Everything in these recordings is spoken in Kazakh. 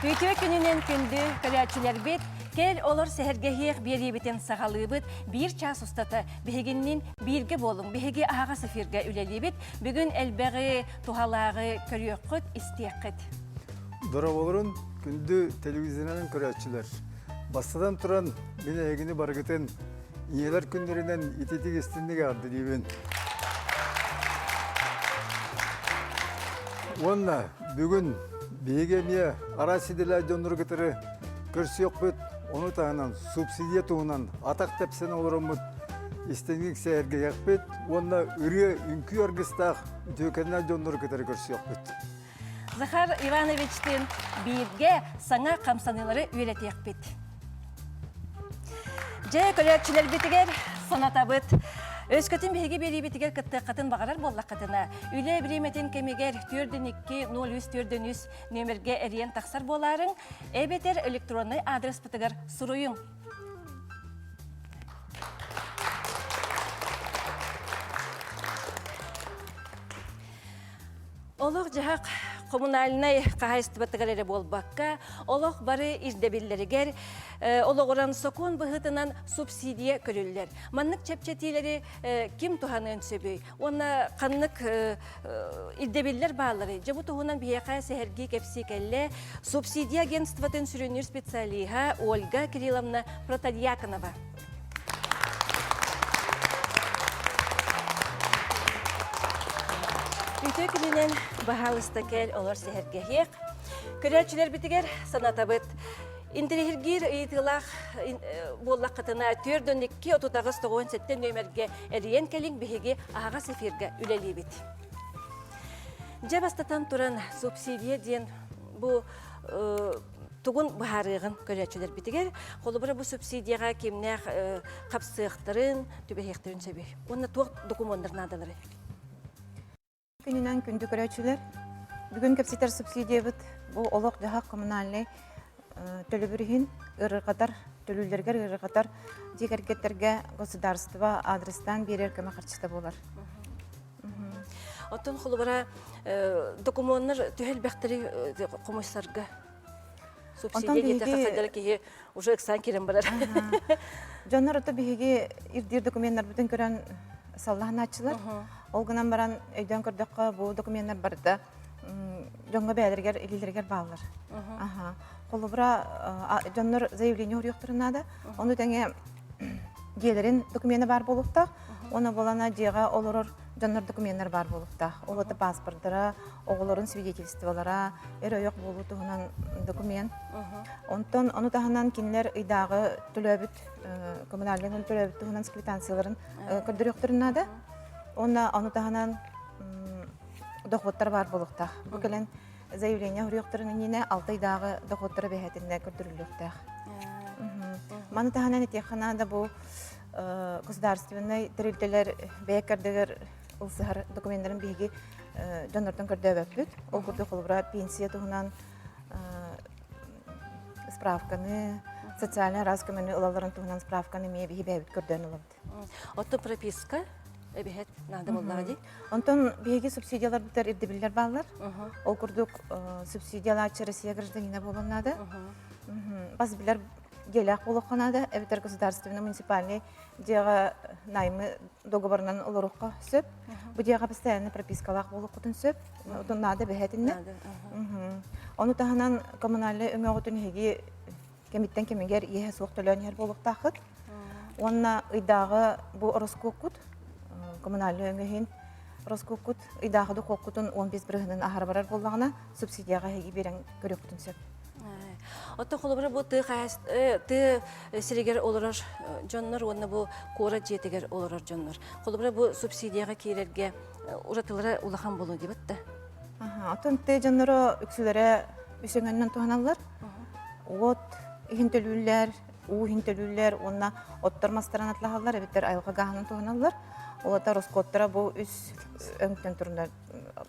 Үйтіе күнінен күнді көрәтшілер бет, кел олар сәхіргеғеғ беребетін сағалыбыт, бір час ұстаты бігіннен бірге болың, бігі аға сыфирге үлелебет, бүгін әлбәғі туғалағы көріққыт, істеққыт. Дора болырын күнді телевизионның көрәтшілер. Бастадан тұран мені әгіні барғытын иелер күндерінен итетік естіндігі арды дейбен. Онна бүгін бейгемия арасиделі жоныр кітірі көрсі өкпет, оны тағынан субсидия туғынан атақ тәпсен олырымыд істенгік сәйерге яқпет, онна үрге үнкі арғыстақ төкенна жоныр кітірі көрсі өкпет. Захар Ивановичтің бейге саңа қамсанылары үйреті яқпет. Жай көрәтшілер бітігер саната бұд. Өскөтін бейге бері бітігер кітті қатын бағарар боллақ қытына. Үйле біреметін кемегер 4-2-0-3-4-3 нөмірге әрен тақсар боларын, әбетер электронный адрес бұтығыр сұруйын. Олық жағақ коммунальный қағайыстыбаттығалары болбаққа, олық бары ирдебелерігер, олық оран сокон бұғытынан субсидия көрілілер. Маннық чәпчетилері кем туғанын сөбей, оны қаннық ирдебелер бағалары. Жабы туғынан бейеқа сәхерге кепсі кәлі субсидия агентстватын сүрінер специалиға Ольга Кирилловна Протодьяконова. Үйті күнінен бағалысты кәл олар сәхерге хеқ. Көрәтшілер бітігер саната бұд. Интерегер ұйтылақ боллақ қытына 4-2-39-97 нөмерге әріен кәлін бігеге аға сеферге үләлі бет. Жабастатан тұран субсидия ден бұл тұғын бағарығын көрәтшілер бітігер. Қолы бұра бұл субсидияға кемнәқ қапсықтырын, түбәхектірін сөбей. Оны туақ документарын адалары. Күнінен күнді көрәтшілер. Бүгін кәпсетер субсидия бұд. Бұл олық жағақ коммунальный төлібірігін ұрықатар, төлілергер ұрықатар дегергеттерге государство адрестан берер кәмі қарчыста болар. Оттан қолы бұра документтер түйел бәқтірі қомыстарға субсидия кеті қасайдары кейі уже ұқсан керен барар. Жонар ұты бігеге ирдер документтер бүтін көрен саллағын атшылар. Олғынан баран өйден көрдіққа бұл документтер барды. Жонға бәдіргер, елілергер бағылар. Қолы бұра жонлар заявление ұйықтырынады. Оны тәңе желерін документі бар болуқтақ. Оны болана жеға олырыр жонлар документтер бар болуқтақ. Олыты паспорттыра, оғылырын свидетельстволара, өрөйек болу тұғынан документ. Онтан, оны тағынан кенілер үйдағы түлөбіт, коммунальный түлөбіт тұғынан квитанцияларын көрдір ұйықтырынады. Оны тағынан доходтар бар болуқтақ. Бүкілін заявление ұйықтырының нені 6 айдағы доходтары бәхетінде көрдірілуқтақ. Маны тағынан етеқанада бұл государственный тірілтелер бәйеккердігер ұлсығар документлерін бейге жонлардың көрді өбіт. Ол көрді қолыбыра пенсия тұғынан справканы, социальный разкөмені ұлаларын тұғынан справканы мей бейге бәйбіт көрден ұлабыд. Отты прописка? Әбіхет, нағды болдағы дей? Онтан бейге субсидиялар бұтар ирдебілер балар. Ол күрдік субсидиялар Россия гражданина болынады. Бас білер гелақ болуқанады. Әбітер государственный муниципальный деға наймы договорынан олырыққа сөп. Бұ деға постоянный пропискалақ болу құтын сөп. Отын нады бәхетінде. Оны тағынан коммунальный өме ғытын хеге кеметтен кемегер ехе соқ төлен ер болуқтақыд. Онына ұйдағы бұл ұрысқы құт. Коммунальный өңгейін Роскокут үйдағыды қоққытын 15 бірігінің ағар барар болағына субсидияға хеге берен көрек сөп. Отты қолы бірі бұл ты сірегер олырар жонлар, оны бұл қора жетігер олырар жонлар. Қолы бірі бұл субсидияға кейлерге ұратылары ұлақан болу деп өтті? Отын ты жонлары үксілері үсіңінен туғаналар. От, үйін төлілер, уын төлілер, онына оттар мастаран атлағалар, әбеттер айылға ғағынан туғаналар. Олата Роскоттара бұл үс өңтен түрінде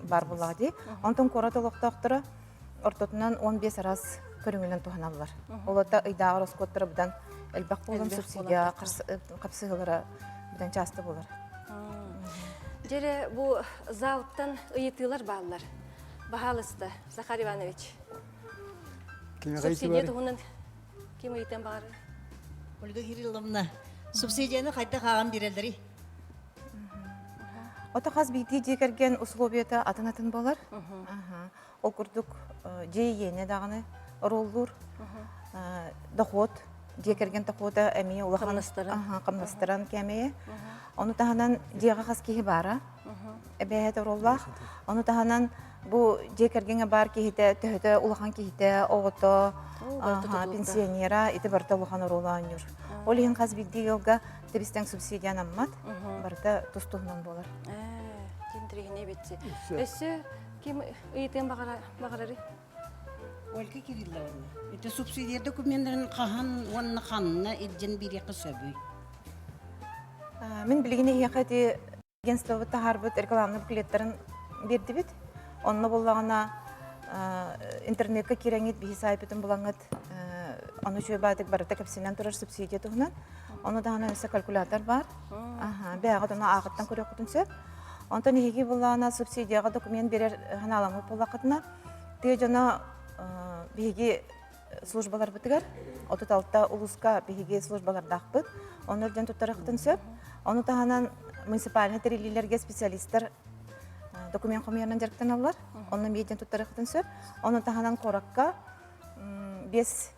бар болады. Онтын қораты олықтақтыры ортотынан 15 арас көріңінен туғаналар. Олата ұйдағы Роскоттара бұдан әлбақ болын субсидия қапсығылары бұдан часты болар. Жере бұл залыптан ұйытылар бағалар. Бағалысты, Захар Иванович. Кime кайты Субсидия бар? туһунан ким ыйтан бары? Ольга Кирилловна, субсидияны қайта қаған берелдері. Ота хас бийти декерген условията атын болар. Ол курдук жейене даганы роллур. Доход декерген дохода эми улахан камнастыран кемее. Оны таханан жега хас кихи бара. Эбеhet роллах. Оны таханан бу декергенге бар кихите төһөтө улахан кихите огото пенсионера ите барта улахан роллан юр. Ол ен хас бийти елга тебистен субсидия наммат. Барта тустугунан болар. Тинтригине битси. Өссө ким ыйтан багарары? Ольга Кирилловна, это субсидия документтарын қаған, оны қанына эджен бире қысабый. Мен билигине яқати агентство тахарбыт рекламный буклеттерин берди бит. Онно боллагана интернетке киреңит би сайпытын булаңыт. Аны шөбатык барыта кепсинен турар субсидия тугунан. Оны дагана өсө калькулятор бар. Бәгы дона агыттан көрөк күтүнсө. Онтон хиги буллагана субсидияга документ берер ханаламы булакытына. Те жана биги службалар битигер. Отуталта улуска биги службалар дакпыт. Онорден тутарыктын сөп. Оны таханан муниципальный терилилерге специалисттер документ комуянан жарктан алар. Оны медиан тутарыктын сөп. Оны таханан коракка бес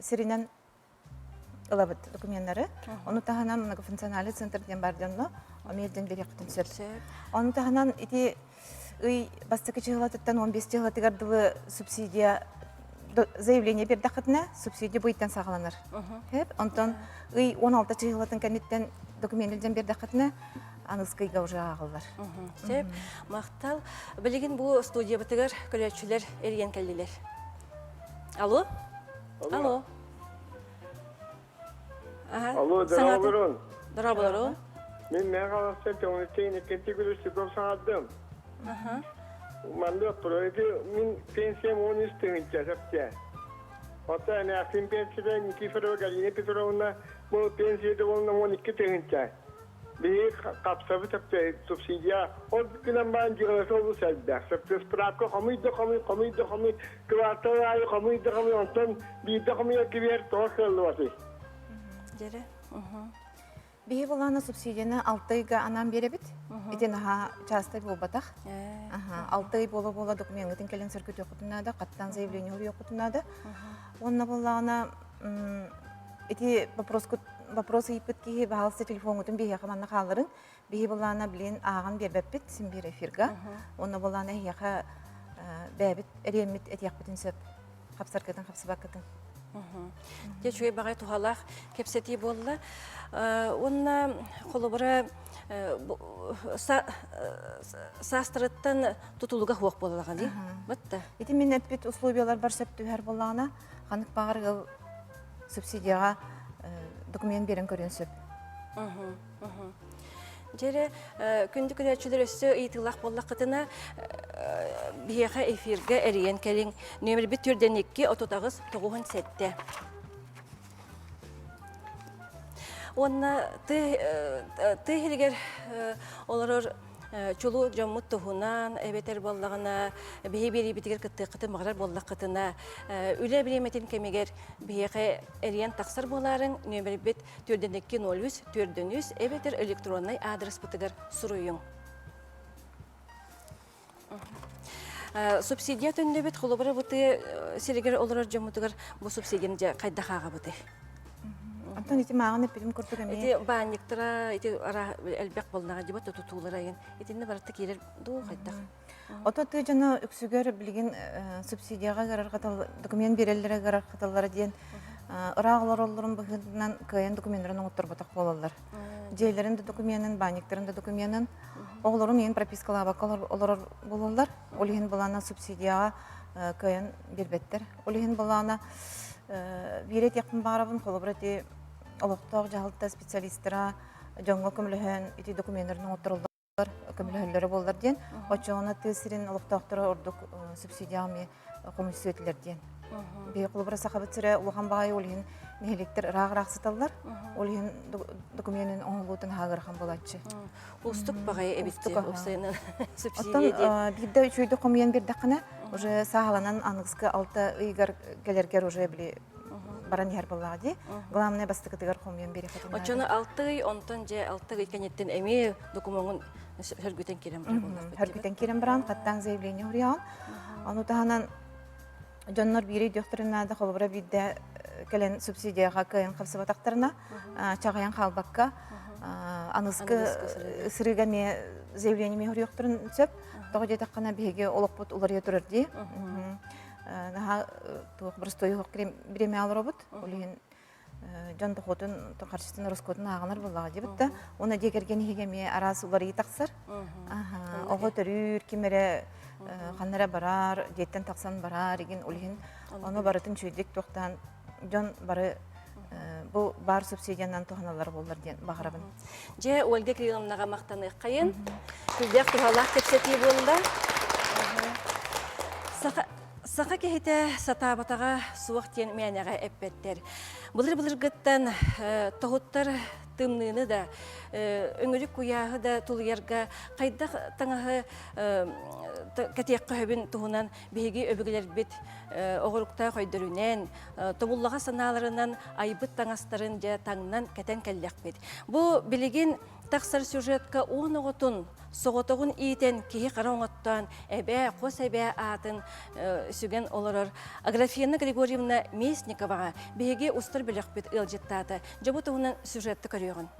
сиринен ылабыт документтары. Оны таханан многофункциональный центрден бардынно, медиан беректин сөп. Оны таханан ити ый бастыкы чыгылатыттан 15 чыгылатыгардылы субсидия заявление бердакытына субсидия буйттан сагаланыр. Хеп, онтон ый 16 чыгылатын кенеттен документтен бердакытына аныскыйга уже агылар. Сеп, мактал. Билигин бу студия битигер көрөчүлөр эрген келдилер. Алло? Алло. Алло, дорогой. Дорогой. Мен мегаластан төнөтейн экенти күрүшү көп саңадым. Манда проекти мен пенсиям 13 тыгынча сапча. Ота эне аким пенсияда Никифорова Галина Петровна бу пенсияда болна 12 тыгынча. Би капсабы сапча субсидия от günен бан жыгылса бу сәддә. Сапча справка комыйды квартал ай комыйды онтон бийде комыйды кибер тошылды басы. Жере. Бии булана субсидияны 6 айга анан беребит. Итен частай болбатах. 6 ай бола документтин келен сөркөт окутунада, каттан заявление окутунада. Онна булана ити вопросы ипит ки баалсы телефонутун бии каманна калырын. Бии булана билен аган бербеппит син бир эфирга. Онна булана яка бәбит эремит этиякбитин сөп. Капсаркатын капсыбаккатын. Дечуй багай тухалах кепсети болла. Онна холобара састырыттан тутулуга хуак боллаган ди. Батта. Ити минет бит условиялар бар сөптүһәр боллагана, ханык багыр субсидияга документ берен көрөнсөп. Жере күндү көрөчүлөр өссө ыйтылак боллакытына бияха эфирге эриен келин номер 1 түрден 2 ототагыз 97. Онна ты хиригер олорор чулу жаммут тухунан эбетер боллагана бери битигер кытты магар боллакытына үле билеметин кемегер бияха эриен таксыр боларын номер 1 түрден 2 03 түрден 3 эбетер электронный адрес битигер суруюң. Субсидия төндөбөт бит холобара буты сиригер олорор жаммутугар бу субсидияны кайда хага буты. Антон ити маған эпилим көрдүк эми. Ити банниктара ити ара элбек болнага дибат тутулар айын. Итинне барты келер ду кайда. Ото ты жана үксүгөр билген субсидияга карар катал документ береллере карар каталлар диен ыраглар олорун быгынан кыйын документтарын оңоттор батак болалар. Жейлерин де документин, банниктарын да документин оглорун ен пропискалар бакалар олор болалар. Олин балана субсидияга кыйын бербеттер. Олин балана бирет якын барабын колобрати олоктог жалта специалисттера жоңго көмөлөһөн ити документтарын оңоттурулар. көмөлөлөрү боллар диен, очоона тысырын олуктоктора ордук субсидиями комиссиялар диен. Бей кулбара сахабыт сире улахан багай олин нехиликтер рагырак сыталлар, олин документин оңлуутун хагырхан болачы. Устук багай эбитти Устук, ага. оксайнын Оттон субсидия. бирде үчөйдө комуян бирдакына уже сагаланан аныгыска алта ыйгар келергер уже били баран яр боллади. Главное бастыкытыгар комуян бери хатына. Очону 6 ай, онтон же 6 ай кенеттен эми документын хөргүтен керем болду. Хөргүтен кирен баран каттан заявление урян. Аны таханан жоннор бири докторунада холбора бидде келен субсидияга кыйын капсыбатактарына чагаян халбакка аныскы сырыгаме заявление мехурьёктурун сөп того жетаккана биге олокпут улар ятурди. Наха тух простой хок биреме алробут. Улин жон тохотун каршысына роскотун аганар буллага дебитте. Оны дегерген хигеме арасы улар итаксар. Ого төрүр кимере ханнара барар, жеттен таксан барар деген улин. Оны барытын чөйдик токтан жон бары бу бар субсидиянан тоханалар болдар ден багарабын. Же Ольга Кирилловнага мактаны кайын. Күздек туралак тепсети болда. Саха кехите сатабатага суак тен мәнәгә эппеттер. Булыр гыттан тохуттар тымныны да өңөрүк куяһы да тулыярга кайда таңаһы катыяк көбүн туһунан биһиги өбүгелер бит огорукта койдөрүнен тобуллага санааларынан айбыт таңастарын же таңнан кетен келлек бит. Бу билигин таксар сюжетка оноготун соғотығын иетен кейі қарауңаттан әбә, қос әбә атын сүген оларыр. Аграфена Григорьевна Местниковаға бейге ұстыр білік бет ұлжеттаты. Жабы тұғынан сюжетті көріғын.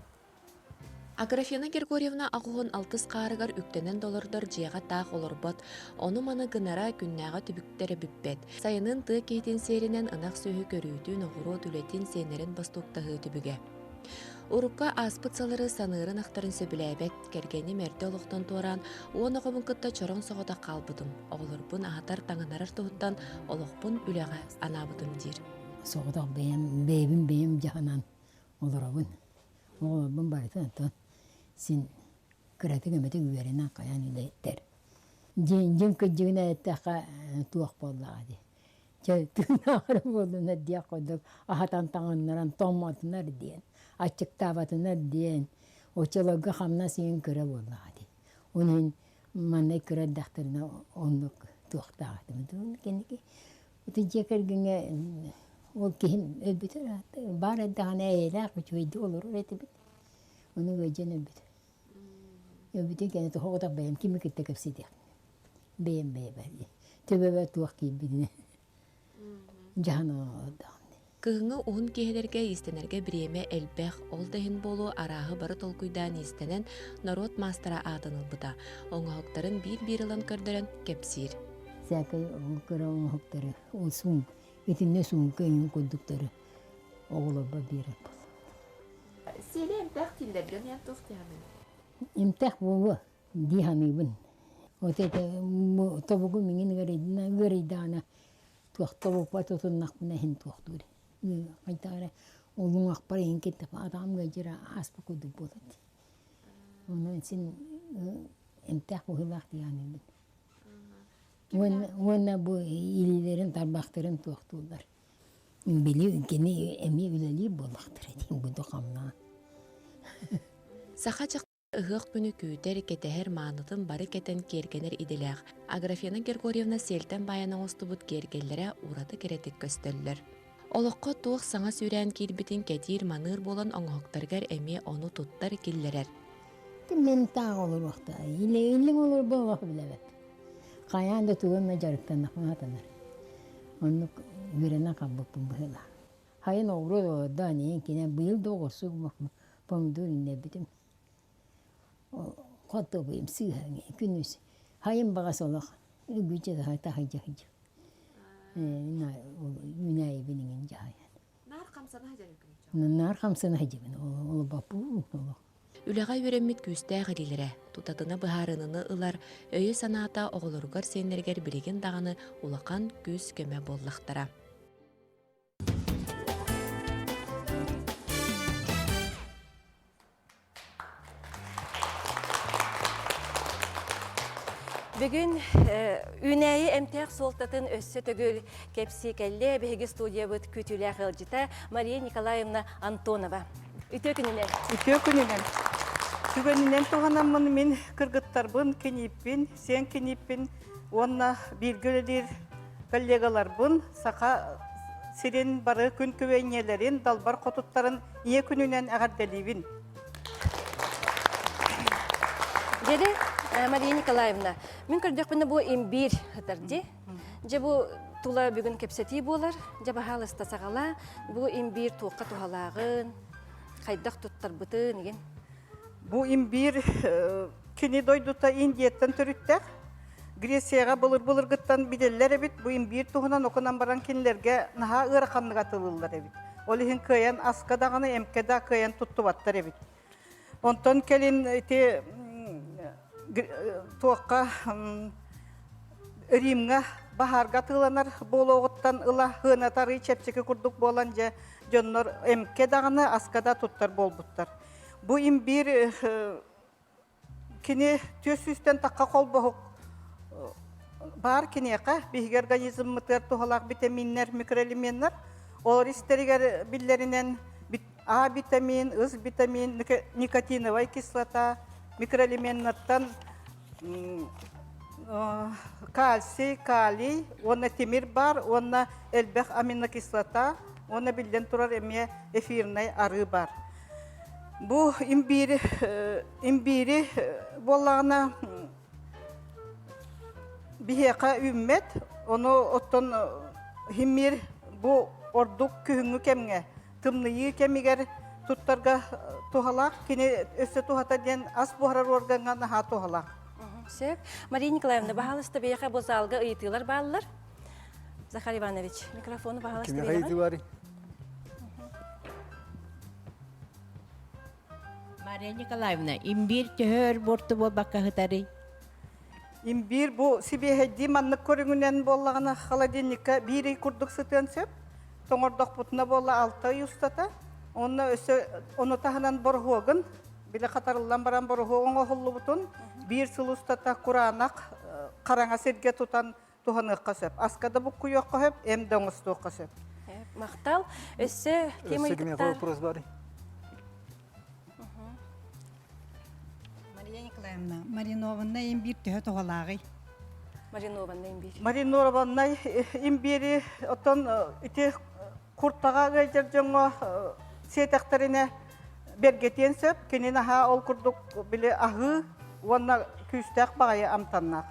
Аграфена Григорьевна ағуғын алтыс қарығар үктенен долардар жиға тақ оларбат. Оны маны гынара күннаға түбіктері бүппет. Сайынын ты кейтен серінен ынақ сөйі көрійтін оғыру түлетін сенерін бастуқтағы түбіге. Урукка аспыцалары санырын ақтарын сөбіләбет, кергені мәрді олықтан туаран, оғын оғымын күтті чорон соғыда қалбыдым. Оғылырбын ағатар таңынарар тұғыттан олықпын үліға анабыдым дир. Соғыда бейбім жағынан оларабын. Оларбын барытын аттан сен күрәті көметі үйерінен қаян үлі еттер. Жем көджігіне әттіға туақ болдағады. Түн ағыры болдың әддия қойдық, ағатан таңынларан томатынар дейін. Açık tabatına diyen o çalaga hamna senin köre bolladı. Onun manne köre daktarına onluk tuğtahtı. Onun kendi utunca kergine o kim öbütür bari tane eyle kuçuydu olur ötebit. Onu gecene bit. Öbütü kendi tohota benim kimi kitte kapsidi. Benim beyberdi. Tebebe tuğ gibi. Cahana da. Кыһыңы уһун киһилерге истенерге биреме элбэх ол дэһин болу арааһы бары толкуйдаан истенен народ мастера аатынылбыта. Оҥоһоктарын биир ылан көрдөрөн кепсиир. Сәкәй кыра оңоһоктары ол суң итинне суң кыйын кудуктары оголоба бире бол. Сели эмтэх тиллерген ятуфтяны. Имтах болу диханыбын. Отете тобугу миңин гөрейдана туохтобу патотуннахмына хин туохтури. Кайтара олуң акпар енкетте адам гажира аспа куду болот. Онун син эмтах бухылах дияны. Уонна бу илилерин тарбактырын туохтуулар. Били кени эми үлели болактыр дин бу докамна. Сахачак ыгык күнү күүтер кетехер маанытын бары кетен кергенер иделек. Аграфена Григорьевна селтен баяна остубут кергеллере ураты керетик көстөллөр. Олоққа туық саңа сүрән кирбитин кетир маныр болан оңоқтаргар эми оны туттар киллерер. Мен тағы olur вақта. Илің olur болақ білебет. Қаянда туғынна жарықтан нақматанар. Оны үйрена қаббықпын бұғыла. Хайын оғыру да неен кенен бұйыл доғырсу помидор инне бітім. Қотты бұйым сүйәңе күніз. Хайын бағас олақ. Үгүйче де хайта хайжа-хайжа. Юнай бинин жаһан. Нар хамсана хажибин. Ол бапу. Үлеға үйренмит күстә ғилилері. Тутатына бұхарыныны ылар, өйі санаата оғылырғар сенергер білеген дағаны улақан күз көмі боллақтара. Бүгін үнәйі әмтәк солтатын өссі түгіл кепсі кәлі бәйгі студия бұд күтілі қылжыта Мария Николаевна Антонова. Үтө күнінен. Үтө күнінен. Түгенінен туғанамын мен кыргыттарбын, кенеппін, сен кенеппін, онна біргілдер коллегаларбын, сақа сирен бары күн көбейнелерін, далбар қотуттарын ие күнінен ағарделейбін. Деді Мария Николаевна, мен көрдік бұны бұл имбир ғытарды. Же бұл тула бүгін кепсети болар, же бағал істасағала, бұл имбир туаққа туғалағын, қайдақ тұттар бұтын, еген. Бу имбир кини дойдута Индияттан төрүттәк. Грецияга булыр гыттан биделлер бит. Бу имбир туһунан окунан баран кинилерге наха ыраканныга тылылар бит. Олихин кыян аска даганы эмкеда кыян туттубаттар бит. Онтон келин те туакка Римга бахарга тыланар болохуттан ыла хынатары чепчеке курдук болан же жоннор эмкедаганы аскада туттар болбуттар. Бу имбир кини төсүстен такка колбохук бар кинека биги организм мытыр тухалак витаминнер, микроэлементтер, олар истеригер биллеринен А витамин, С витамин, никотиновая кислота, микроэлементтан кальций, калий, онна темир бар, онна элбэх аминокислота, онна билден турар эме эфирный ары бар. Бу имбири болағына бихеқа үммет, оны оттон химмир бу ордук күхіңі кемге, тымнıyı кемігер туттарға тухалақ, кені өсі тухата ден ас бұхарар органға наха тухалақ. Сеп, Мария Николаевна, бағалысты бейеқа бұл залға ұйытылар балылар. Захар Иванович, микрофоны бағалысты Кеме бейеға. қайты бары? Мария Николаевна, имбир төхөр борты бол баққағытары. Имбир бу сибехедди маннык көрүңүнен боллагана холодильникка бири курдук сытын сөп, тоңордок бутуна болла 6 ай устата. Оны өсө оны таханан борхогын, биле катарылдан баран борхогын оголлу бутун, бир сыл устата куранак караңа серге тутан туханыкка сөп. Аскада бу куйокка сөп, эм доңостукка сөп. Мақтал, өсі кем Өссі кеме ұйықтар. вопрос бары? Мария Николаевна, маринованна имбир төһө тоғалағы. Маринованна имбир. Маринованна имбири отон ити куртага гайжер жоңо сетектерине бергетен сөп, кенен ха ол курдук биле ахы, онна күстәк багай амтаннак.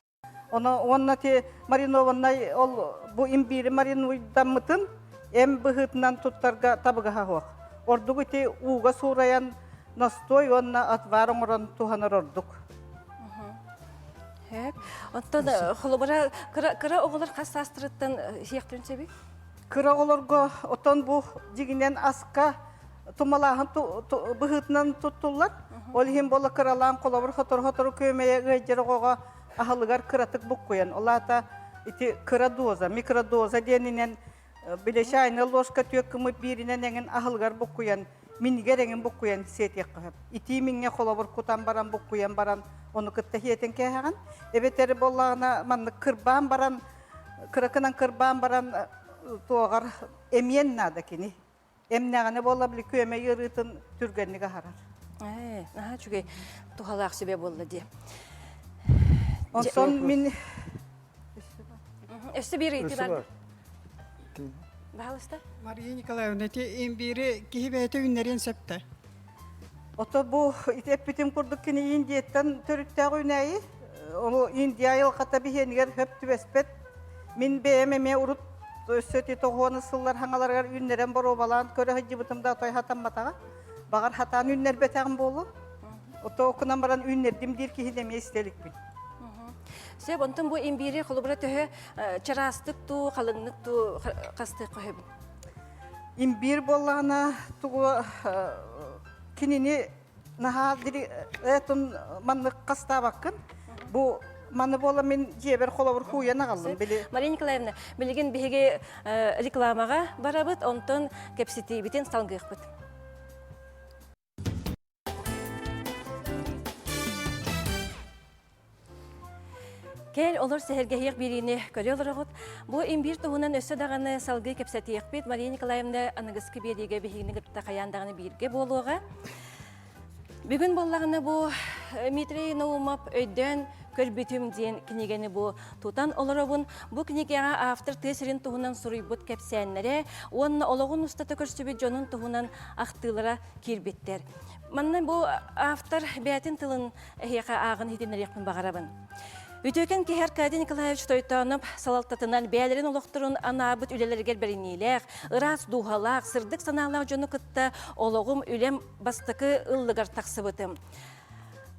Онна те маринованна ол бу имбири маринуйдамытын эм быхытынан туттарга табыга хавак. Ордугу те уга сураян настой онна отварың орон туханар ордук. Онтан холобара кыра оғылар қастастырыттан сияқтырын себек? Кыра олорго отон бу жигинен аска тумалаһын быхытынан туттулар. Ол хим бола кыралаан колобур хотор көмeye гыйжыргога ахалыгар кыратык буккуян. Олата ити кыра доза, микродоза денинен билеше айна ложка төккымы биринен еңин ахалыгар буккуян. Мингереңин буккуян сетек кып. Ити минге колобур кутан баран буккуян баран onu kıtta hiyeten kehağın. Ebeteri bollağına manlık kırban baran, kırakınan kırban baran tuğar emyen nada kini. Emnağını bollabili köyme yırıtın türgenliğe harar. Aha çünkü tuğalaq sebep oldu diye. Onson min... Üstü bir iti Өссі var. бар. Bağlısta? Мария Николаевна, те имбири кихибете үннерен септе. Oto bu itep bitim kurduk kini Indiyetten törüttəği ünəyi. Onu Indiya yılqata biheniger höp tübespet. Min BMM urut söti toğuanı sıllar hangalargar ünleren boru balan köre hıcı bıtımda otoy hatan matağa. Bağar hatan ünler betağım bolu. Oto okunan baran ünler dimdir ki hidemeye istelik bin. Sep ondan bu imbiri холобара töhö çarastık tu, kalınlık tu kastık koyabın. İmbir bollağına tuğu kinini naha diri etun manlık kasta bakın. Bu manı bolla min jeber kolabur huyana kaldım. Мария Николаевна, bilgin bihege reklamaga barabıt, ondan kepsiti bitin salgıyık bit. Кел олар сәһәргәһиек бирине көрө олорогот. Бу имбир туһунан өссө даганы салгы кепсәтиек бит Мария Николаевна анагыскы бириге бихигини гытта каяндаганы бирге болуга. Бүгүн боллагына бу Дмитрий Наумов өйдөн көрбүтүм диен книгени бу тутан олоробун. Бу книгага автор тесирин туһунан суруйбут кепсәннәре, онна ологун устата көрсөбүт жонун туһунан актылара кирбиттер. Манна бу автор бәтин тылын эхиека агын хитинерекпин багарабын. Үтөкен кехер Кади Николаевич тойтанып, салалтатынан бәлерин олоқтырын анабыт үлелергер беринилер, ырас духалақ, сырдық саналақ жону кытта олығым үлем бастықы ыллыгар тақсыбытым.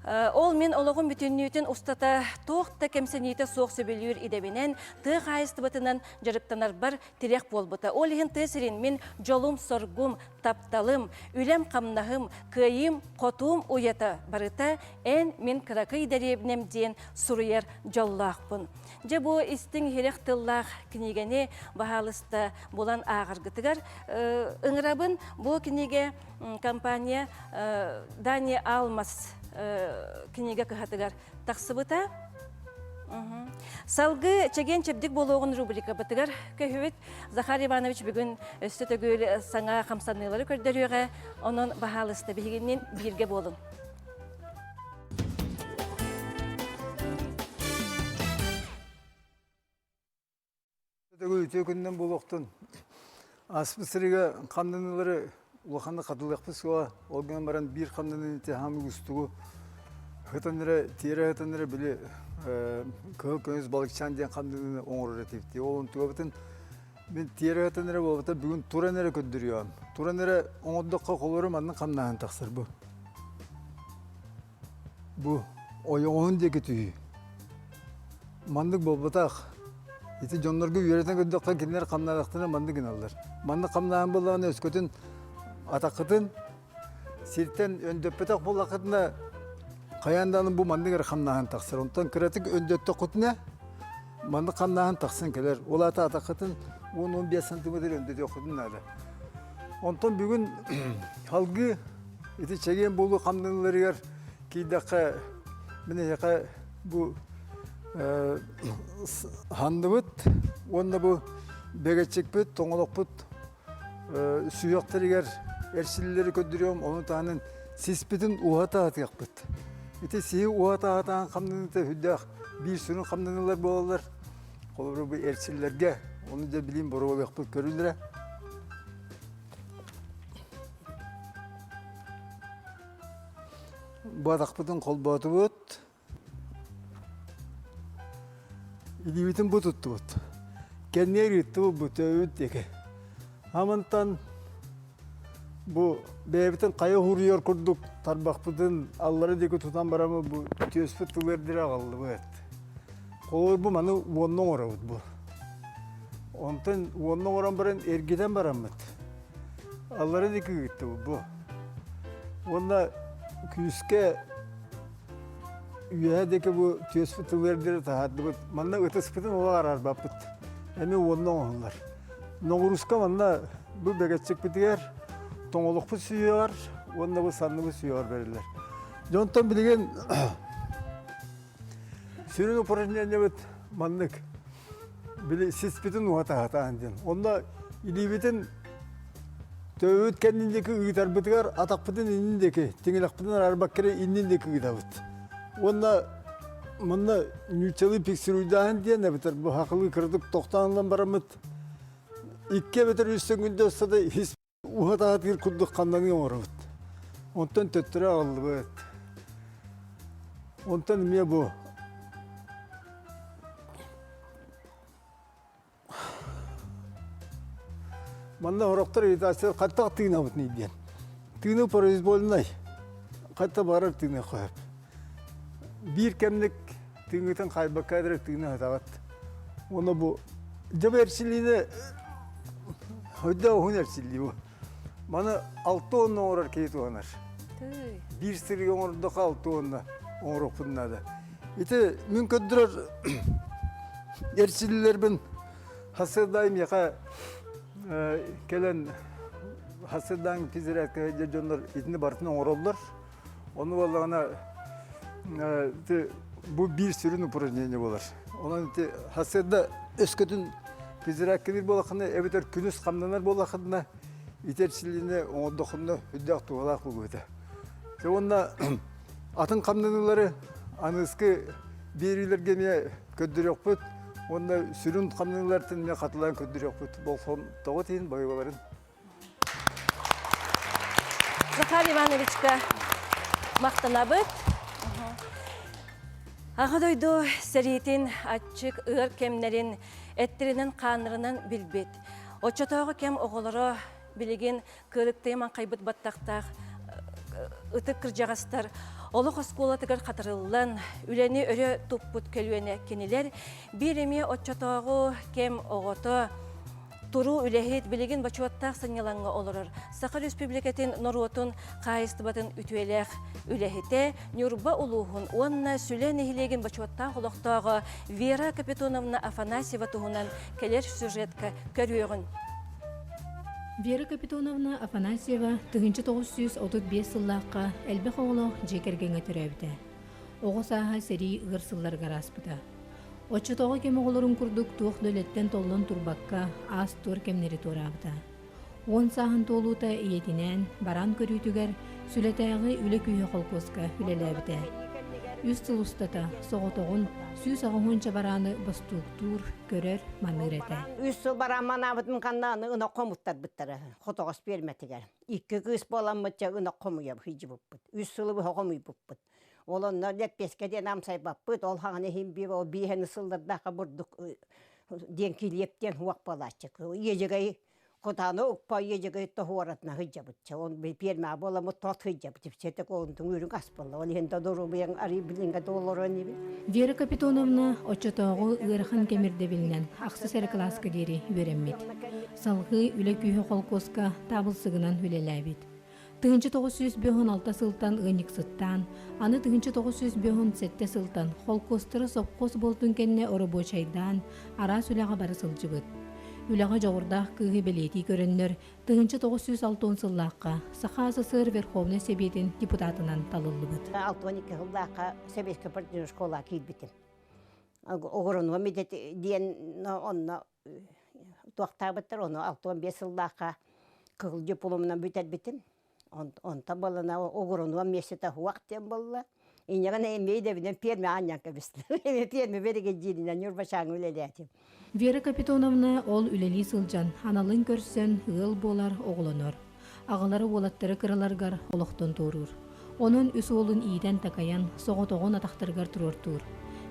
Ол мен олығым бүтіннүйтін ұстата тоқта кемсенейті соқ сөбелюр идебінен тұқ айыстыбытынан жарыптанар бар тирек болбыта. Ол ехін тесірін мен жолым соргум, тапталым, үлем қамнағым, күйім, қотуым уята барыта, ән мен кыракы идеребінем дейін сұруер жоллақпын. Же бұл істің херек тыллақ книгені бағалысты болан ағыргытыгар. Үңірабын бұл книге компания Дани Алмас книга кыхатыгар тақсыбыта. Салгы чеген чепдик болуғын рубрика бытыгар көйбіт Захар Иванович бүгін өсті төгөл саңа қамсанылары көрдіріға, оның бағалысты бігінен бірге болын. Өтекіннен болуқтын аспысырыға қандынылары улаханды қатылықпыз соға олғын баран бір қандының хамы үстігі ғытаныры, тері ғытаныры білі көңіз балықчан ден қандының оңырыр етепті. Олын түгабытын мен тері ғытаныры болғыта бүгін тураныры көндіріям. Тураныры оңырдыққа қолырым анның қамнағын тақсыр бұл. Бұл ойоғын декі түйі. Мандық болбытақ. Ити жонлорга үйрөтен көндөккө кинер камнадактыны манды киналдар. Манды камнаган боллаган өскөтүн атакытын сиртен өндөппетак боллакытына каянданын бу мандыгар камнаган таксыр. Онтон кыратык өндөттө кутуна манды камнаган таксын келер. Ол ата атакытын 10-15 см өндөтө кутун ада. Онтон бүгүн халгы ити чеген болу камдынларыгар кийдакка міне яка бу хандыбыт, онда бұл бәгетчек бүт, тоңылық бүт, сүйіқтірігер әршілері көндірем, оны тағының сеспетін уғата атыяқ бүт. Еті сейі уғата атаған қамдынықты хүддіғ бір сүрін қамдынылар болалар. Қолыры бұл әршілерге, оны да білейін бұры олық бүт көрілдірі. Бадақ бұтын қол баты бұт. Идивитин bu tuttu but. Kendine gitti bu tövüt deke. Amantan bu bebetin kaya huruyor kurduk. Tarbakpıdın alları deke tutan baramı bu tüyüspüt tüverdire kaldı bu et. Kolur bu manı ondan oravut bu. Ondan ondan oran baran ergiden baramıt. Alları deke gitti bu. Onda küske Üyedeki bu tüyüspütüverleri tahadı bu. Manna ötespütün ola arar bapıt. Emi ondan onlar. Noğuruska manna bu begetçek bitiger. Toңoluk bu suyuyor. Onda bu sandı bu suyuyor verirler. Jontan bilgen sürün uporajniyene bit manlık. Bili sispütün uğata hata andin. Onda ilibitin tövüt kendindeki ıgıtar bitiger. Atakpıtın inindeki. Tingilakpıtın ararbakkere indindeki ıgıta bit. Onda mında nüçeli piksiruydahan diye ne biter bu haklı kırdık toktanından baramıt. İkke biter üstün günde olsa da his uhata hatir kurduk kandanı oravut. Ondan töttüre aldı bu et. Ondan miye bu. Manda horaktar edasılar katta tığına bit ne diyen. Tığını произвольной. Katta barar tığına koyup. Bir kemlik tığıtın kaybaka ederek tığını hatavat. Ona bu cep erçiliğine hoyda ohun erçiliği bu. Bana 6 onla orar keyit oğanar. Bir sırı oğardaki 6 onla oğar okudun da. İşte mümkündür erçililer ben hasırdayım yaka gelen hasırdan piziret kayıcı onlar itini bartına oğrollar. Onu vallahi bu bir sürü упражнение болар. Onun iti hasırda öskütün fizirakkınır bolakını, eviter künüs kamlanır bolakını, iterçiliğine onu dokundu, hüddak tuğalak bu göte. Onunla atın kamlanırları anıskı bir iler gemiye köddür yok büt, onunla sürün kamlanırlar tinine katılan köddür yok büt. Bol son toğut yiyin boyuların. Захар Ивановичка мақтанабыт. Ағадойду сәретін атчык ығыр кемнерін әттерінен қанырынан білбет. Отчатағы кем оғылары білеген көліктейман қайбыт баттақтақ ұтық кіржағастар. Олық осколатығыр қатырылан, үләне өрі тұппыт көлуіне кенелер. Bir еме отчатағы кем оғыты Туру үләхет білеген бачуаттақ сыняланға олырыр. Сақар Республикатын Норотын қайыстыбатын үтуелек үләхете Нюрба улуғын онна сүлен ехілеген бачуаттақ олықтағы Вера Капитоновна Афанасьева туғынан келер сюжетка көріғын. Вера Капитоновна Афанасьева 1935 сыллаққа әлбек оғылы жекергенге түрәбді. Оғысаға сәрі ғырсылар ғараспыда. Отчатоғы кем оғылырын күрдік туық дөлеттен толын турбаққа аз тур кемнері турабыда. Он сағын толуыта иетінен баран көрүйтігер сүлетәғы үлі күйі қолқосқа үлеләбіді. Үз тыл ұстата соғытоғын сүй сағығынша бараны бастуқтур көрер маныр әті. Үз сыл бараман абытын қаннаны ұна қомуттар бұттары, қотоғыс берметігер. Икі кыз болан мұтча ұна қомуя хүйжі бұппыт. Үз сылы бұға қомуй бұппыт. Олонна леппескеден амсай баппыт, ол хағаны химби ол бейхені сылдырдаға бұрдық ден келептен хуақ балачық. Ежегей қотаны ұқпа ежегей тұхуаратына хыджабытча. Он берме бола мұттат хыджабыт. Сетек олындың өрін аспылы. Ол енді дұру бейін ари білінгі доллары не. Вера Капитоновна отчатоғы ұрхан кемірді білінен ақсы сәрі класқа дері өреммет. Салғы үлі күйі қолқосқа табылсығынан үлеләбет. 1956 сылтан ығынық сыттан, аны 1957 сылтан холкостыры сопқос болтын кенне орыбо чайдан ара сүліға бары сылжыбыт. Үліға жоғырдақ күйі білеті көріннер 1906 сыллаққа Сақасы сыр Верховный Себетін депутатынан талылыбыт. 6-12 сыллаққа Себеткі партийный школа кейбітін. Оғырынуа медет ден онына туақтабыттыр, оны 6-15 сыллаққа кығыл дипломынан бүтәт бітін. Онта болына оғырынуа месеті уақыттен болла. Инегін әмейді біден перме анянка бісті. Перме береге дейінен үрбашаң өлелі әтем. Вера Капитоновна ол үлелі сылжан, аналын көрсен ғыл болар оғылыныр. Ағылары олаттары кырыларғар олықтын тұрыр. Оның үс олын иеден такаян, соғытоғын атақтырғар тұрыр тұр.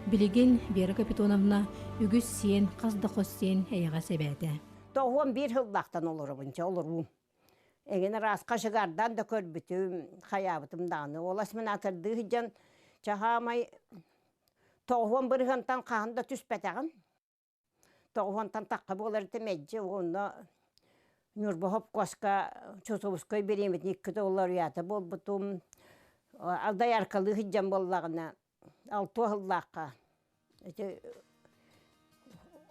Білеген Вера Капитоновна үгіз сен, қазды қос сен әйіға себәді. Тоғын бір ғылдақтан олыр бұнша, олыр ұм. Egen ras kaşıgardan da körbütüm, hayabıtım dağını. Olasımın atırdığı hıcan çahamay toğuan bırğantan qağında tüspetağın. Toğuantan taqqı olar temecce, onu Nurba hop koska çotobuskoy beremet nikkide olar yatı bol butum. Alday arkalı hıcan bollağına, altı hıllaqqa.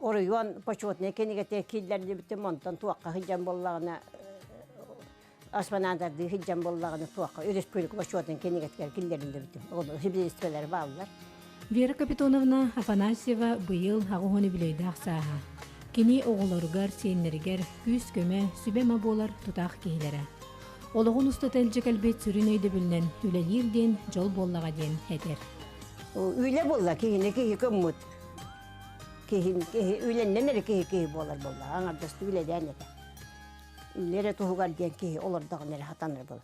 Orayuan paçotne kenige tekillerdi bitim ondan tuaqqa hıcan bollağına Asmanandardı hıccan bollağını tuaqqa. Örespoylik başuatın kendigetker killerinde bitim. Onu hibde isteler bağlılar. Вера Капитоновна Афанасьева быйыл ағуғыны білейдақ саға. Кені оғыларығар, сенлерігер, күз көмі, сүбема болар тұтақ кейлері. Олығын ұста тәлжік әлбет сүрін өйді білінен үлелерден жол боллаға ден әдер. Üyle bolla kehine kehi kömmut. Üylenden ere kehi bolar bolla. Anardasты üyle dene. Ülere tuhugar diyen kehi olur dağın ere hatanır bolla.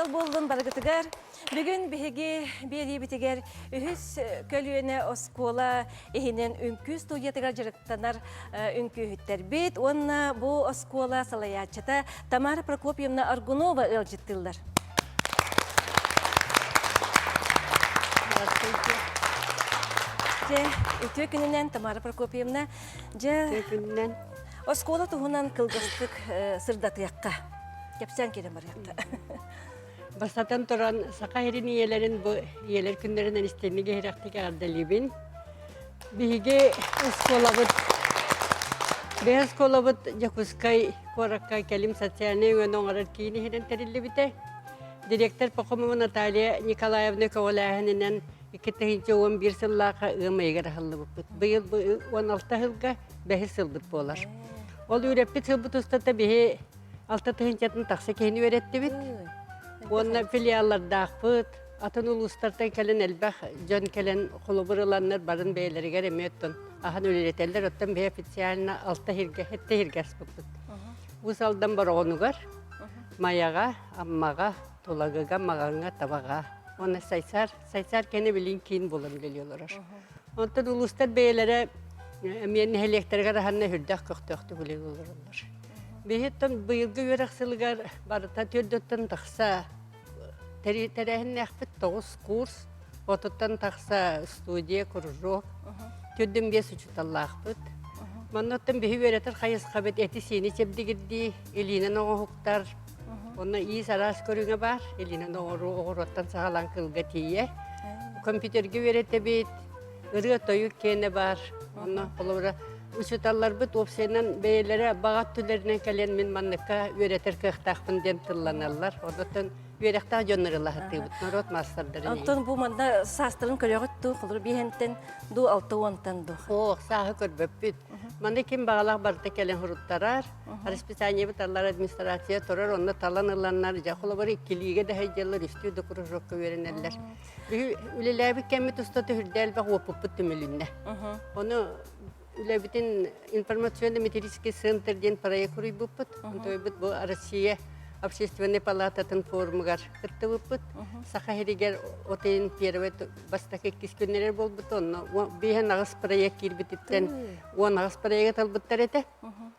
Остал болдун баргытыгар. Бүгүн биһиги бери битигер үһүс көлүөнө оскола эхинен үңкү студиятыгар жарыктанар үңкүһүттер бит. Онна бу оскола салаячыта Тамара Прокопьевна Аргунова ылжыттылар. Өтө күнүнен Тамара Прокопьевна Күннен оскола туһунан кылгыстык сырдатыякка. Кепсен керем барыякта. Бастатан туран сақайрын иелерин бу иелер күндеринен истемиге херактык ардалибин. Биге эсколабыт Якускай коракка келим социальный өңөрөр кийини херен терилибите. Директор Пахомова Наталья Николаевна Коваляхинен 2011 сыллака ымайгар халлыбыт. Быйыл 16 жылга 5 сылбыт болар. Ол үреппит сылбыт устата биге 6 тыгынчатын такса кени öğretti bit. Онна филиаллардақпыт, атын улустардан келен элбах, жон келен холобырыланнар барын бейлерігер еметтін. Ахан өлеретелдер, оттан бей официалына 6 хирге, 7 хиргес бұппыт. Усалдан бар оғынығар, маяға, аммаға, толагыға, мағаңа, табаға. Оны сайсар кені білін кейін болын келиолар. Онтан улустар бейлері, мен электргар ханна хүрдәк көқтөқтü білен олар. Бейттен быйылгы өрәксілгар барыта төрдөттен тақса тәрәхін әқпіт 9 курс, отыттан тақса студия, кружок, төрден 5 учуталлақпыт. Маннаттан бейі өретір қайыз қабет әті сені сәбдігірді, елінен оғықтар, оны үй сарас көріңі бар, елінен оғыроттан сағалан қылға тейе. Компьютерге өреті бейт, ұры тойық кені бар, оны қолыра учуталлар бит опсенен бейлері бағат түлерінен кәлен мен манныққа өретір кықтақпын дем тылланалар. Одаттан өретіқ жонырылы хатты бұт, народ мастардарын. Антон бұл манда састырын көріғыт ду, құлыр бейхентен ду, 6-10-тан ду. Оқ, сағы көрбөп бүт. Манда кем бағалақ барда кәлен ғұрыттарар, расписание бұт аллар администрация тұрар, онна талан ыланлар, жақылы бар екіліге де хайджалар, үстүйді құрыжоққа өренелер. Үлеләбі кәмет ұстаты хүрдәл бақ опып бұт түмілінне. Оны Үләбітін информационно-метрический центрден проект құрый бұппыт. Онтой бұт бұл Россия общественный палататын форумығар күтті бұппыт. Сақа херегер отайын первый бастақ еккіз күннерер бол бұт. Бейін ағыз проект кербітіттен 10 ағыз проект албыттар еті.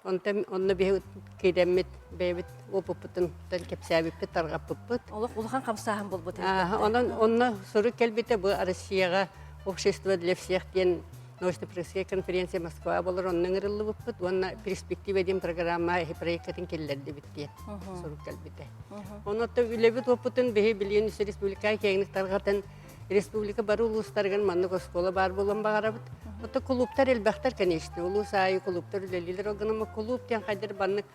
Онны бейі кейдеммет бейбіт опыппытын кепсәбіппіт тарғап бұппыт. Олған қамсағын бол бұт. Онны сұры кәлбеті бұл Россияға общество для всех ден научно-практическая конференция Москва болар, онның ырылы бұппыт, онна перспектива ден программа проекттың келлерді бітті, сұрып кәлбеті. Онытта үлебіт опытын бейі білген үсі республика кеңініктарғатын республика бары ұлыстарған маннық оскола бар болан бағарабыт. Ота клубтар әлбәқтар, конечно, ұлыс айы клубтар үлелілер оғынымы клуб тен қайдар баннық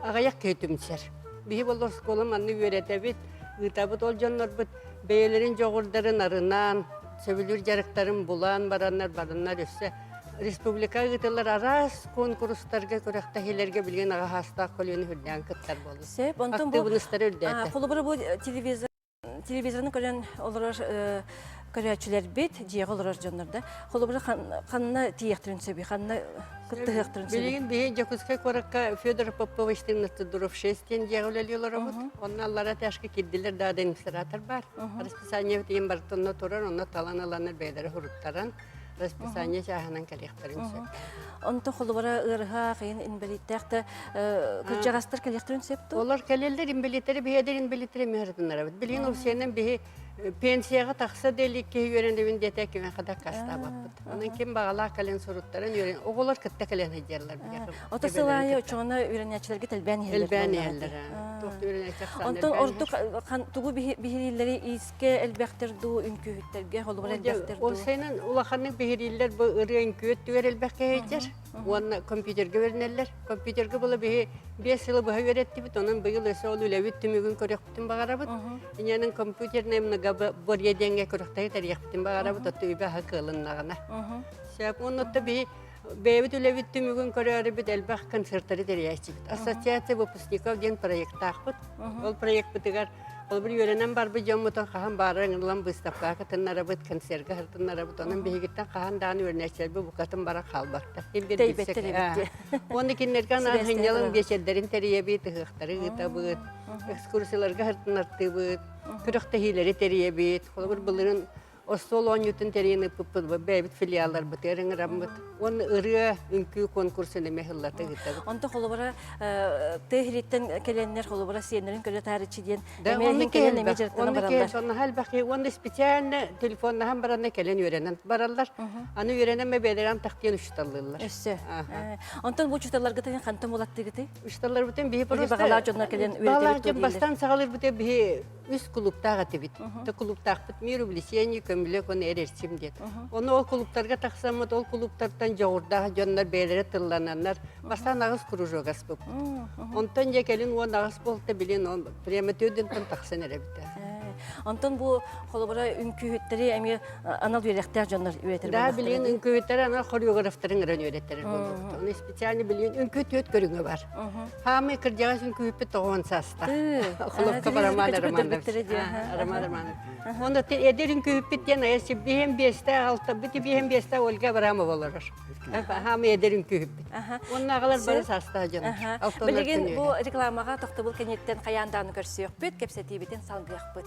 ағаяқ көйтімсер. Бейі бол оскола манны өретәбіт, ұйтабыт ол жонлар бұт, бейелерін жоғырдарын арынан, сөбілер жарықтарын бұлан бараннар өсі. Республика ғытылар арас конкурстарға көріқті хелерге білген аға хастақ көлені хүрден күттар болды. Активыныстары үрдәді. Қолыбыры бұл телевизорны көрен олар көрәчілер бет, жеғ олар жонларда. Қолыбыры қанына тиектірін сөбі, қанына күттіғектірін сөбі. Білген бейін Жакускай қораққа Федор Поповичтің Дуров 6-тен жеғ өлелер бұд. Оның аллара тәшкі кедділер да администратор бар. Расписание дейін бартынна тұрар, оны талан аланыр бәйлері хұрыттаран. Расписание жағынан кәлектірін сөп. Онты қолыбыра ұрға, қиын инвалидтәқті күржағастыр кәлектірін сөпті? Олар кәлелдер инвалидтері бейдер инвалидтері мәрдінлар. Білген ол сенің бейі пенсияға тақса делік кей өрендевін дете кемен қадақ қаста баппыд. Оның кем бағалақ кәлен сұруттарын өрен. Оғылар күтті кәлен хайдерлар. Ота сылайы ұчығына өренячілерге тәлбән елдер. Әлбән елдер. Онтон ордық тұғы бейірілері иске әлбәқтерді үнкүйіттерге, қолыбыр әлбәқтерді. Ол сенің ұлақанның бейірілер бұл ұры үнкүйет түгер әлбәқке хейдер. Оны компьютерге өрінелер. Компьютерге бұлы 5 жылы бұға өретті біт. Оның бұйыл өсі ол үләвіт түмігін көрек бұтын бағара бұд. Инянын компьютеріне мұныға бір еденге көректегі тәрек бұтын бағара бұд. Отты үйбі хақы ылыннағына. Сөп, оны отты бейбіт үләвіт түмігін көрері біт әлбәқ концерттары тәрейші біт. Ассоциация выпускников ден проект ақ бұд. Ол проект бұтығар Ол bir yörenen bar bir jomutan kahan barın lan bıstapka katın arabıt konserge hartın arabıt onun bihigitten kahan dağını örneşler bu katın bara kalbaktı. Teybettir ebitti. Onu kinlerken ahınyalan beşellerin teriye bir tıhıktarı gıta bıt. Ekskursiyalarga hartın arttı bıt. Kürükte hileri teriye bit. Kolu bir bılırın Ostol 10 yutun teriyini pıpıd bebit filiallar bıtırın ramıt. Onun ırığı ünkü konkursunu mehillatı gıta. Onda kolubara tehiritten gelenler kolubara siyenlerin köle tarihçi diyen Da emeğin onu gelen kelbek, emecilikten onu barallar. kelbek, halbuki onu spesialne telefonla hem barana kelen yörenen barallar. Anı yöreneme beliren taktiyen uçtallılar. Össe. Ondan bu çutalar gıtayın kantam olattı gıtay. Uçtallar bütün bir Öyle bakalar jonlar kelen üretelik Bağlar bastan sağılır bütün bir üst kulüpte gatibit. Ta kulüpte akbit miru bilisiyen kömülek onu erersim diye. Onu o kulüplerge taksamot o kulüplerden joğurda jonlar belere tırlananlar bastan ağız kurucu gaspıp. Ondan jekelin o ağız bolta bilin on prematörden taksan erebite. Ondan bu kolubara ünkü hütleri emi anal üyerekler jonlar üretir. Daha bilin ünkü hütleri ana koreografların öğren öğretir. Onu spesialni bilin ünkü hüt görünü var. Hamı kırcağız ünkü hüpü toğun sasta. Kulüpte baramalar Onda ederin küpüt yana esi bihem beste alta biti bihem beste olga barama bolurur. Hamı ederin küpüt. Onun ağalar bara sasta canım. Bilgin bu reklamaga toxtabıl kenyetten kayandan görsüyük büt kepseti biten salgıyaq büt.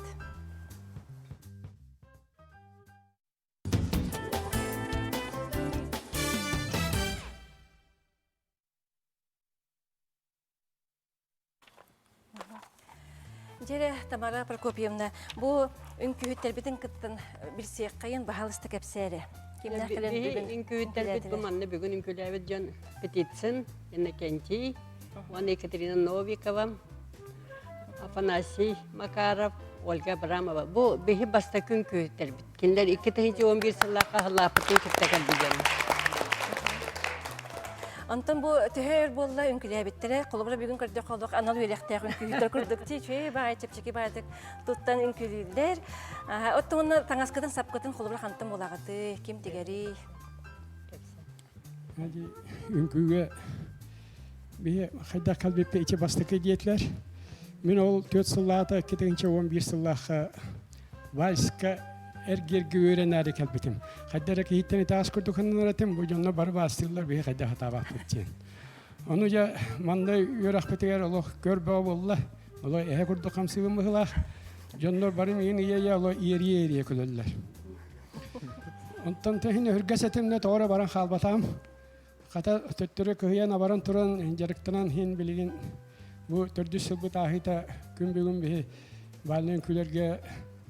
Jere Tamara Prokopyevna, bu ünkü hütterbidin kıttın bir siyakayın bahalısты kepseri. Kimler kelen bugün? Ünkü hütterbid bu manne bugün ünkü levet can Petitsin, enne Kenci, Ona Ekaterina Novikova, Afanasi Makarov, Olga Bramova. Bu behi basta ünkü hütterbid. Kinler 2-11 sılaka halapıtın kittekel bilen. Ondan bu tüher bolla ünküle bittere, kolubra bugün kırdık olduk, analı üyelekte ünkü hütter kırdık diye, çöğe bağay çepçeki bağaydık tuttan ünkülüler. Otta onu tangaskıdan sapkıdan kolubra kantam olağıdı, kim tigeri? Hadi ünküge bir hayda kalbette içe bastık ediyetler. Min ol 4 sıllarda, 2-11 sıllarda valska ergerge öğreneri kalbetim. Haddara ki hitteni taas kurduk anıratim, bu jonna barı bastırlar bir hayda hata baktıkçen. Onu ja manda yörahbetiger Allah görbe Allah. Allah ehe kurduk hamsıvı mıhla. Jonna barım yeni ya Allah ieriye külüller. Ondan tehin hürgesetimle doğru baran halbatam. Kata töttürü kıhıyan abaran turan jarıktanan hin bilgin bu 400 yıl bu tahita gün bugün bir balnen külerge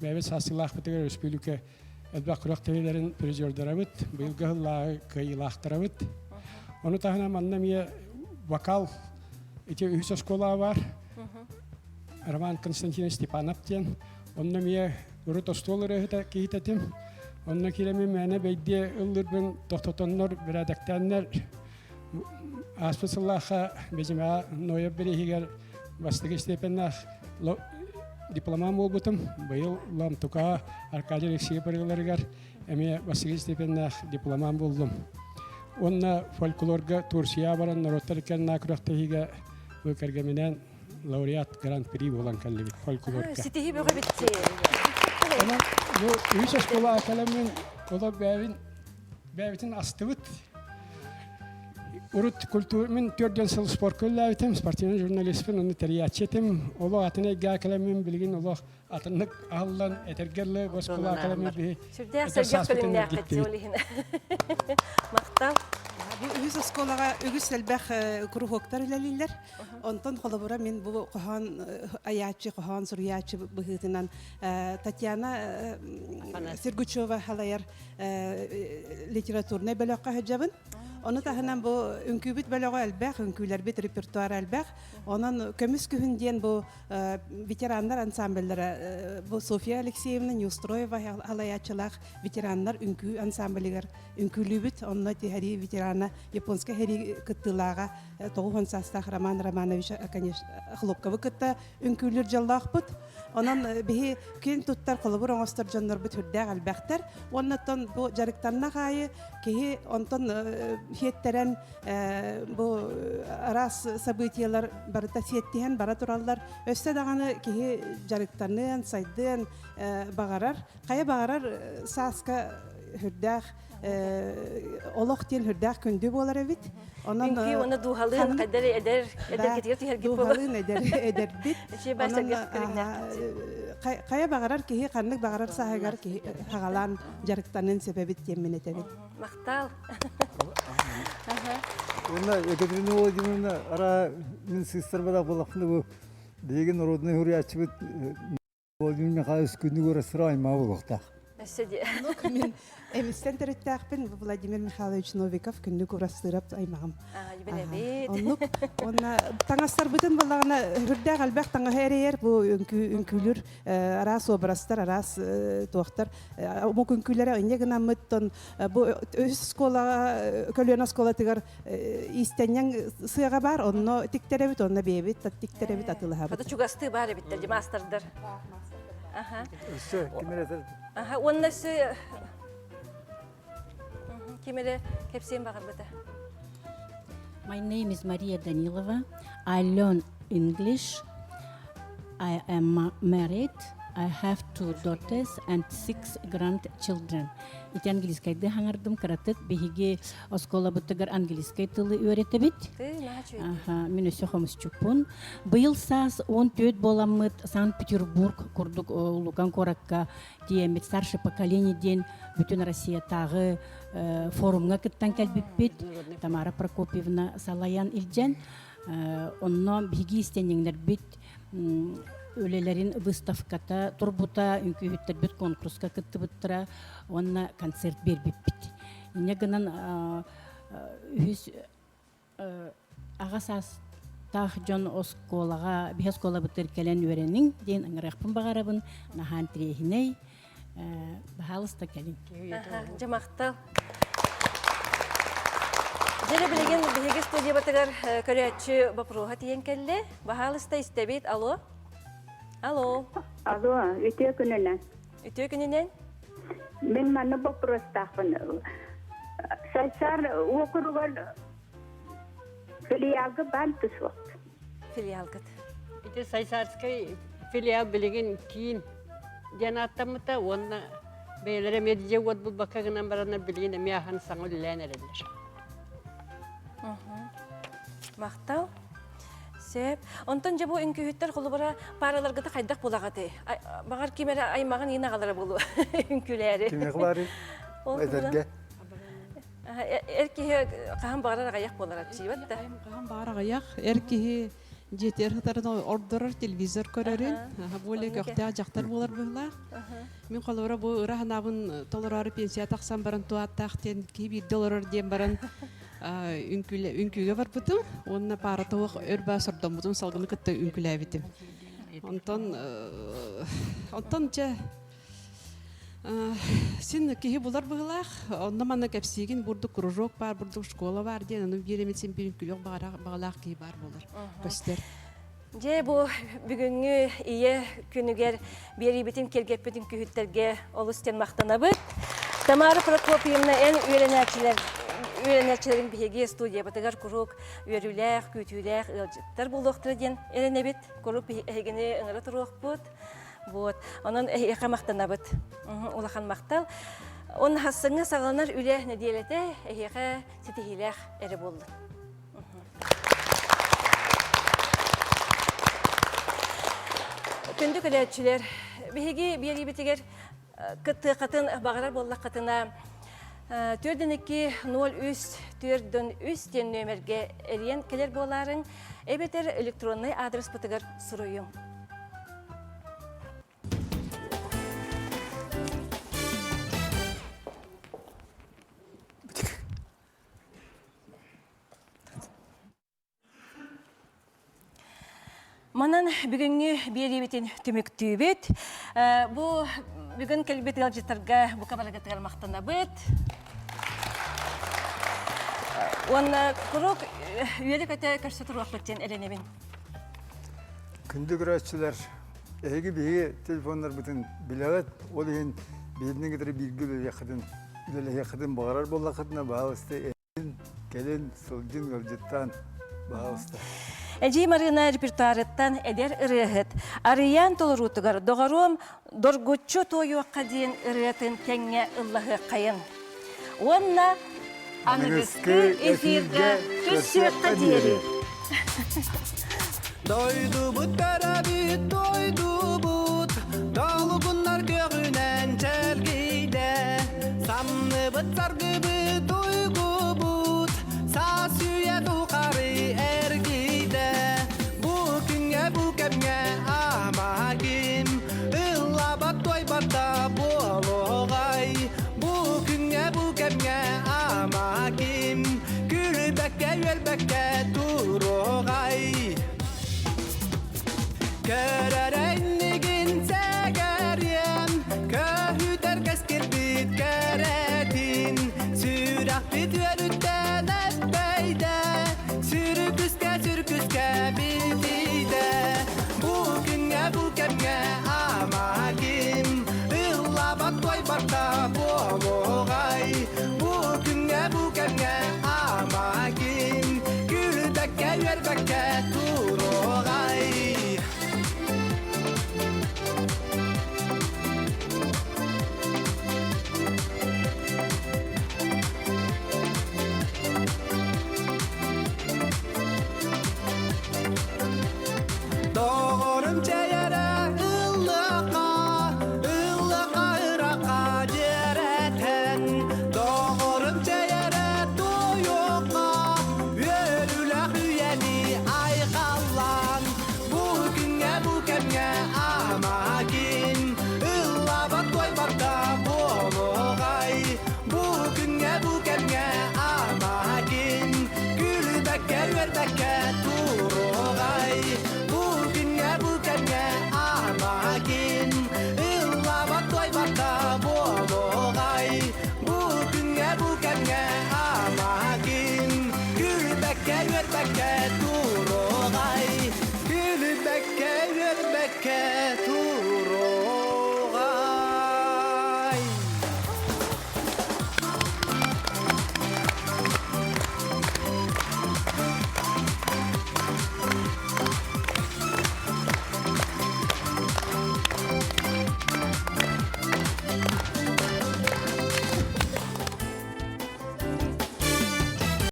Bebet sasılah bitiyor Respublika elbette kurakterilerin prizördarabıt, bilgahla kıyılahtırabıt. Onu tahına mannemye vakal iti ühüs skola var. Roman Konstantin Stepanov diyen. Onnemye urut ostoları hita kihitetim. Onunla kiremi mene beydiye ıldır ben tohtotonlar biradaktanlar. Aspasıllaha bizim noya birihiger bastık Stepanov diplomam olbutum. Bayıl lamtuka Arkady Alexeyev'largar eme Vasily Stepanov diplomam buldum. Onna folklorga Tursiya baran narotlarken nakraktahiga bu kergeminen laureat Grand Prix olan kalli folklorga. Sitihi böyle bitti. Ama bu üç eskola akalemin ola bevitin astıvıt. Urut kulturmin törden sıl spor kullavittim, sportinin jurnalistin onu teriyatçetim. Ola atına gâkalemin bilgin ola atınlık ağlan etergerli boskula akalemin bir Şurada sergah bölümüne akıtı olihin. Maktav. Üz skolaga ügüs selbэх kuruhoktar ileliler. Ondan kolabora men bu kohan ayatçı kohan suriyatçı bıhıtınan Tatyana Serguchova halayar literatürne belaka hecabın. Onu tahanan bu ünkübüt belaka elbэх, ünküler bit repertuar elbэх. Onun kömüs kühünden bu veteranlar ansambelleri bu Sofia Alexeyevna Nustroyeva halayatçılar veteranlar ünkü ansambeliger ünkülübüt onunla teheri veterana Yaponska heri kıttılağa toğun sastah Roman Romanovich kanış xlopkabı kıtta ünkülür jallahpıt. Onun bihi kin tuttar kolabur oğustar jannar bit hürdağ elbäxter. Ondan bu jarıktanna qayı ki ondan хеттерен бу арас событиялар барыта сеттиһен бара тураллар. Өстө даганы киһи жарыктанын, сайдын багарар. Кая багарар сааска хүрдәх олох тел хүрдәх күндү болар бит. Онан оны духалын кадер эдер кетер тиһер духалын эдер бит. Кая багарар киһи каннык багарар саһагар киһи хагалан жарыктанын себебит темменете бит. Мактал. Онда Екатерина Владимировна ара мен сестер бала болақында бұл деген родной хурячы бит Владимир Михайлович күнді көрі сұрай ма болуқта. Мен эмистен тереттәкпен Владимир Михайлович Новиков күнді көрастырып аймағым. Оннук онна таңастар бүтін болағына хүрдәк әлбәк таңа хәрейер бұл үнкүлір арас обрастар арас туақтар бұл үнкүлері өне гына мұттын бұл өз скола көліна скола тігір истеннен сыяға бар онно тиктеребит онна бейбит тиктеребит атылыға бит. Чугасты бар бит мастerdер. Өсі кемеретер. Оннасы кемере кепсен бағар бұта. My name is Maria Danilova. I learn English. I am married. I have 2 daughters and 6 grandchildren. Ити английскайды хаңардым каратыт бихиге оскола буттыгар английскай тылы үйретебит. Мен өсө хомусчукпун. Быйыл саас 14 боламыт Санкт-Петербург курдук Лукан Коракка диемит старший поколение ден бүтүн Россия тагы форумга кыттан келбиппит. Тамара Прокопьевна Салаян илжен. Онно биги истенеңдер бит өлелерин выставката турбута үнкүһүттер бит конкурска кыттыбыттыра онна концерт бербиппит. Инегенен үс агасас тах жон осколага бихескола битер келен үренин ден аңрахпын багарабын нахан трехиней бахалыста келин. Жамактал. Жере билеген биге студия батыгар көрөчү бапрога тиен келле. Бахалыста истебит. Алло. Алло. Алло, үтө күнүнөн. Үтө күнүнөн? Мен маны бопростахпын. Сайсар окуруган филиалга бантыс вакт. Филиалга. Ити Сайсарский филиал билеген кийин жанаттамыта онна бейлере медиже вот бул бакагынан барана билген мияхан саңыл ленерелер. Мактал. Онтон жабу үнкүһүттер холубара параларгыта хайдак булагаты. Багар кимере аймагын ина калары болу үнкүләре. Киме кылары? Эдерге. Эркиһе каһан багарар гаяк болар атчыбат да. Каһан багарар гаяк эркиһе жетер хатарын ордорор телевизор көрөрүн. Боле көктө жактар болар була. Мен колора бу ырахнабын толорары пенсия таксам баран туаттактен ки $1 дем баран үнкүгө бар бутум. Онна пара тоок өрбө сордом бутум салгыны кытта үнкүлө битим. Онтон же син кихи булар булах, онна мана кепсигин бурду кружок бар, бурду школа бар ден, аны биремитсин бир үнкүлөк багалак ки бар булар. Көстөр. Же бу бүгүнгү ие күнүгер берибитин келгеппитин күһүттерге олустен мактанабыт. Тамара Прокопьевна эн үйренерчилерин биһиги студия батыгар курук үйрүлэх, күтүлэх, ылжыттар булдуктар ден эренебит. Курук биһигини ыңыры туруокпут. Вот. Онон эһиэхэ мактанабыт. Улахан мактал. Он хассыңа сагаланар үлэ недиэлете эһиэхэ ситихилэх эре болду. Күндү көлөчүлөр биһиги берибитигер кытты катын багарар боллак катына 4-2-0-3-4-3 ден нөмерге эриен келер боларын эбетер электронный адрес бутыгар суруйум. Манан бүгүнгү берибитин түмүктүүбүт. Бу бүгүн келбет ылжыттарга бу кабаргаттар мактанабыт. Онна курук үйелик өтө көрсөтүр уақыттен эренебин. Күндү көрөчүлөр эги биги телефондар бүтүн билет, ол ен биринен кетири биргүлө якын багарар боллакытына баалысты Gelin sılgın gölcütten bağısta. Эжи Марина репертуарыттан эдер ырыһыт. Арыян толорутугар доғаром доргуччу тойуаққа дейін ырыатын кәңе ыллаһы қайын. Онна анығысқы эфирге көссөққа дейірі. Doydu but karabit, doydu but Dağlıgunlar göğünen çelgide Samlı but sargı but, duygu but Sa süye dukarı ergide Bu künge bu kemge amagim Illa bat doy batta bologay Bu künge bu kemge amagim Gülbekke yelbekke durogay Körerennigin segeriyem Köhüter keskir bit keretin Sürah bit yörütten ebbeyde Sürküske bitide Bugünge bu kemge amagim Illa bak doy batta bologay Bugünge bu kemge amagim Gülbekke yörbekke turogay Doğrum çeyere ıllıqa ıraka cereten Doğrum çeyere doyuqa yörüle hüyeli ay qallan Bugünge bu kemge amagin Illa bat doy batta bologay Bugünge bu kemge amagin Gülbekke yörbekke turogay Bugünge bu kemge amagin Illa bat doy batta bologay Bugünge bu kemge amagin Gülbekke yörbekke turogay Gülbekke yörbekke turogay